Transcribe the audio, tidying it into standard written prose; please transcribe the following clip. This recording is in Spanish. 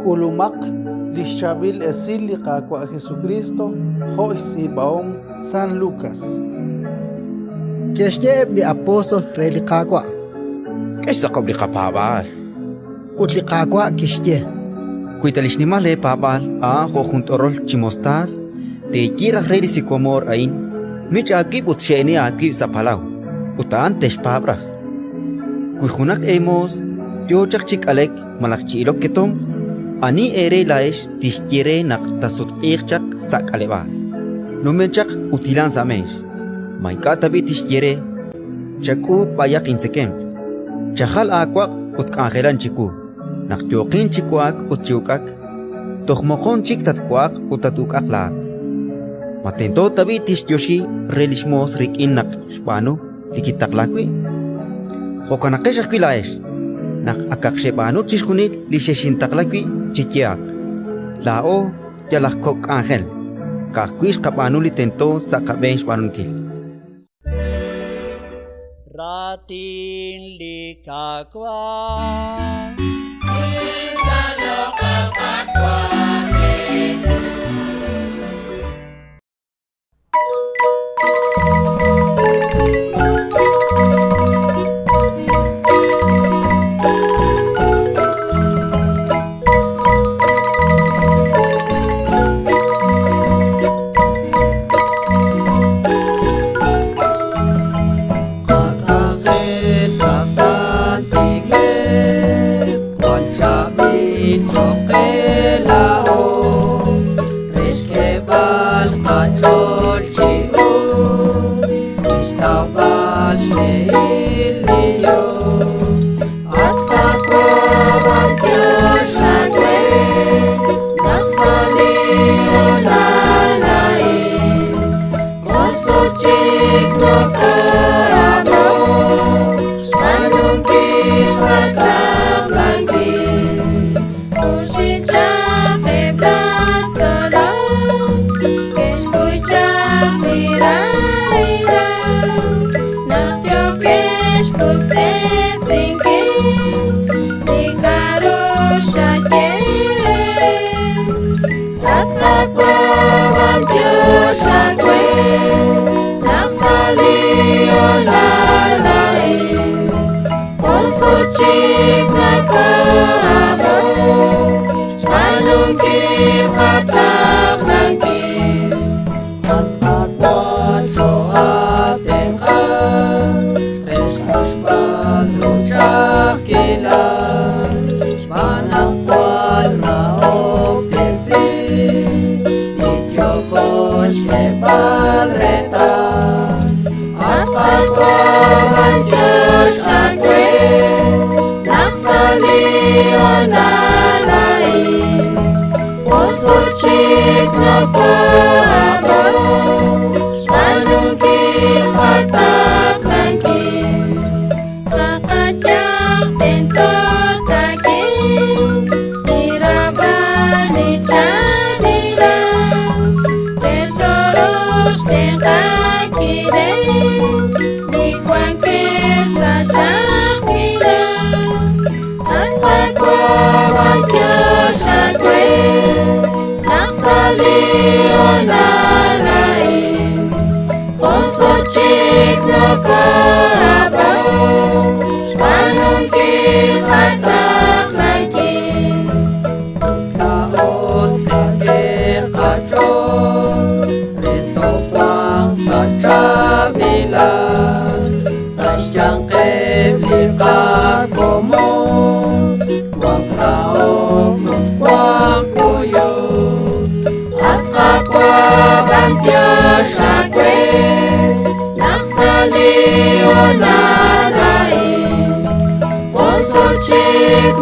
kulumak lishabil esili kakwa Jesucristo ho isibaom San Lucas. Keshye ni apostol reli kakwa. Kaysa kabli kapabal. Utli kakwa keshye. Kuitalish ni male papal ho juntorol chimostas te kira reli sikomor ain. Mich akib utsheni akib sa palau. Utaan tesh pabra. Kuijunak emos yo chik alek malakchilok ketom. Ani ere laesh tishkire nak tasut irchak sak aleba. Numenchak utilan samesh. Maika tabi tishkire. Chaku payak insekem. Chahal akwak utkangelan chiku. Nak yokin chikuak utchiukak. Tohmokon chik tatkwak utatukak laat. Matento tabi tishyoshi relishmos rikin nak spano likitak lakwi. Hokanakesh laesh. Nak akaksepano chiskunit lisheshintak lakwi chikiak. Lao yalakok angel. Kakwish kapano litento sa kabench panunkil. Ratin likakwa Chik